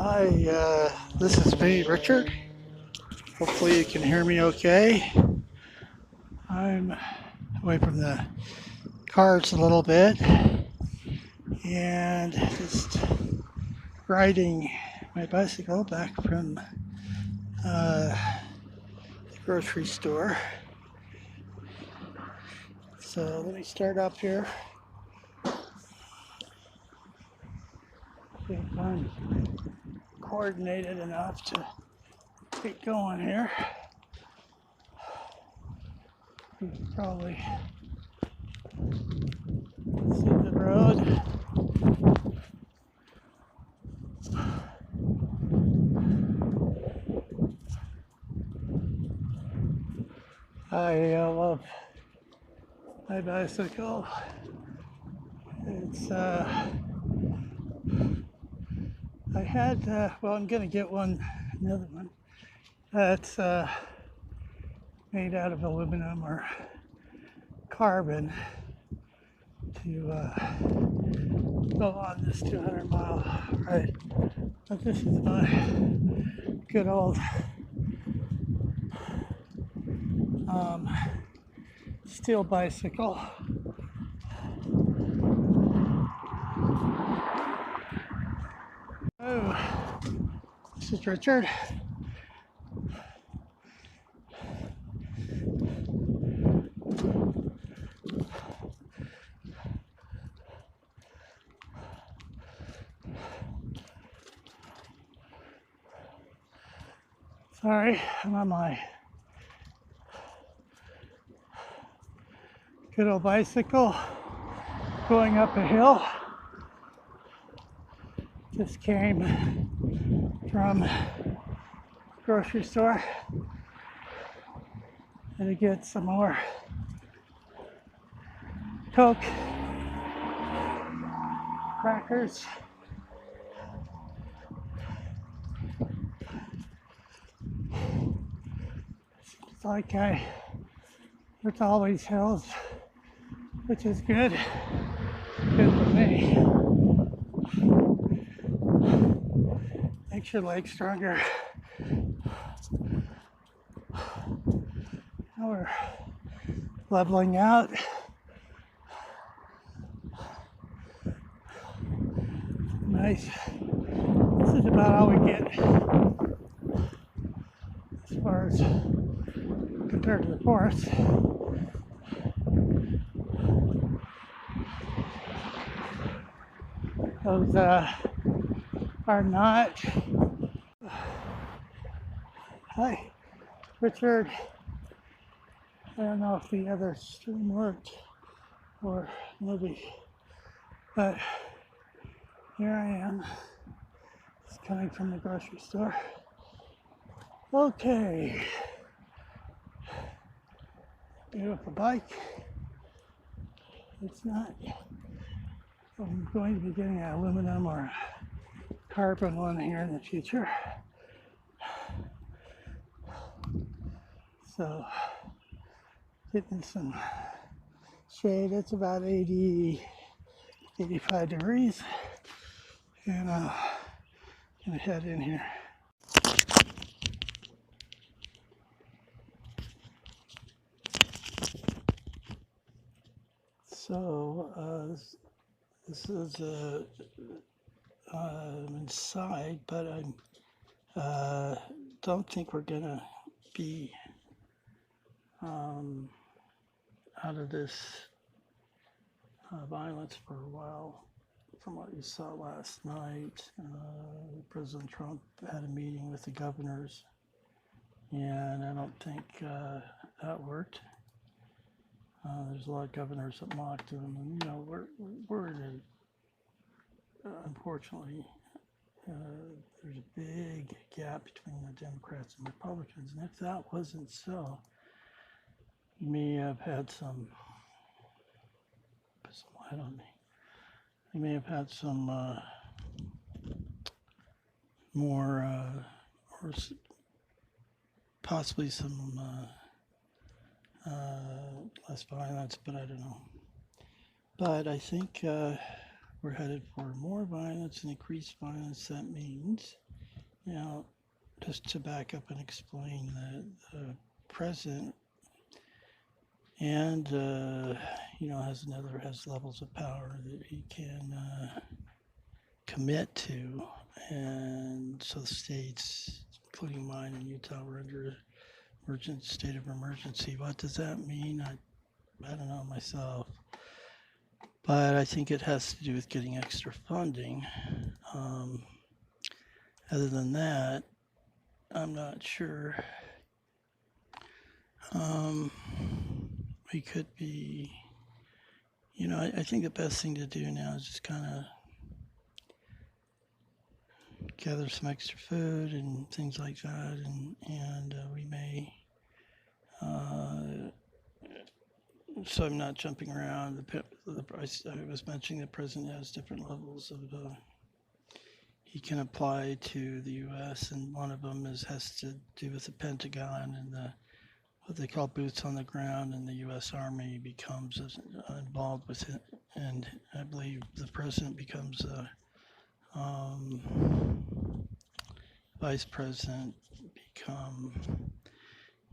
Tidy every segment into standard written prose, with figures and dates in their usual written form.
Hi, this is me, Richard. Hopefully you can hear me okay. I'm away from the cars a little bit and just riding my bicycle back from the grocery store. So let me start up here. See if I'm coordinated enough to get going here. You can probably see the road. I love my bicycle. It's I had well, I'm gonna get another one that's made out of aluminum or carbon to go on this 200-mile ride. But this is my good old steel bicycle. Oh, this is Richard. Sorry, I'm on my good old bicycle going up a hill. Just came from the grocery store and to get some more Coke, crackers. It's like there's always hills, which is good for me. Makes your legs stronger. Now we're leveling out. Nice. This is about all we get as far as compared to the forest. Those are not. Hi, Richard. I don't know if the other stream worked or maybe, but here I am. It's coming from the grocery store. Okay. Beautiful bike. It's not. I'm going to be getting an aluminum or carbon one here in the future. So, getting some shade. It's about 85 degrees. And I'm gonna head in here. So, this is inside, but I don't think we're gonna be out of this violence for a while. From what you saw last night, President Trump had a meeting with the governors, and I don't think that worked. There's a lot of governors that mocked him, and we're in unfortunately, there's a big gap between the Democrats and Republicans, and if that wasn't so, you may have had some light on me. You may have had some more, or possibly some less violence, but I don't know. But I think we're headed for more violence and increased violence. That means you know, just to back up and explain that the president and, you know, has levels of power that he can commit to. And so the states, including mine and Utah, were under state of emergency. What does that mean? I don't know myself. But I think it has to do with getting extra funding. Other than that, I'm not sure. We could be, you know, I think the best thing to do now is just kind of gather some extra food and things like that, and we may. So I'm not jumping around. I was mentioning the president has different levels of. He can apply to the U.S., and one of them has to do with the Pentagon and what they call boots on the ground, and the U.S. Army becomes involved with it, and I believe the president becomes vice president.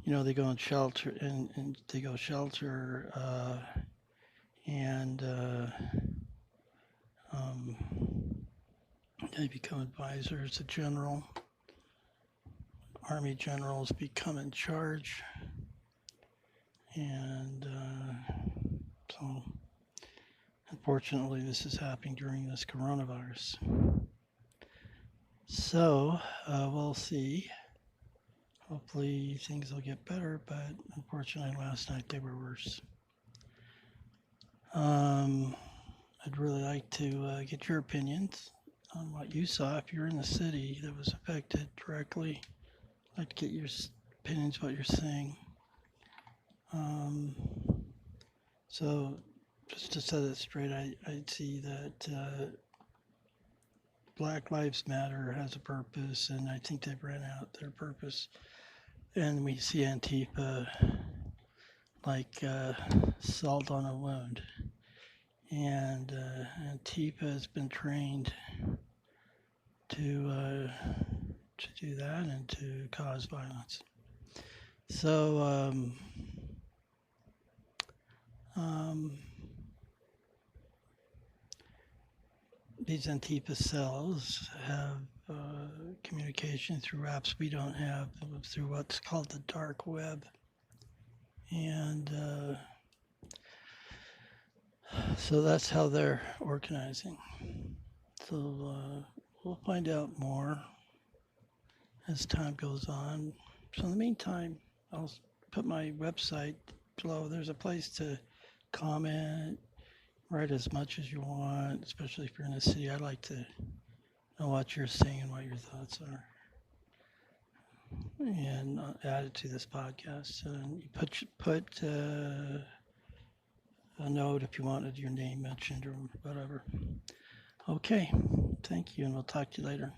You know, they go in shelter, and they go shelter, and they become advisors. The general, Army generals become in charge, and so unfortunately this is happening during this coronavirus. So we'll see. Hopefully things will get better, but unfortunately last night they were worse. I'd really like to get your opinions on what you saw. If you're in the city that was affected directly, I'd like to get your opinions, what you're seeing. So just to set it straight, I see that Black Lives Matter has a purpose, and I think they've ran out their purpose. And we see Antifa like salt on a wound. And Antifa has been trained to do that and to cause violence. So these Antifa cells have communication through apps we don't have, through what's called the dark web. And so that's how they're organizing. So we'll find out more as time goes on. So in the meantime, I'll put my website below. There's a place to comment, write as much as you want, especially if you're in a city. I'd like to know what you're seeing and what your thoughts are, and add it to this podcast. And you put a note if you wanted your name mentioned or whatever. Okay, thank you, and we'll talk to you later.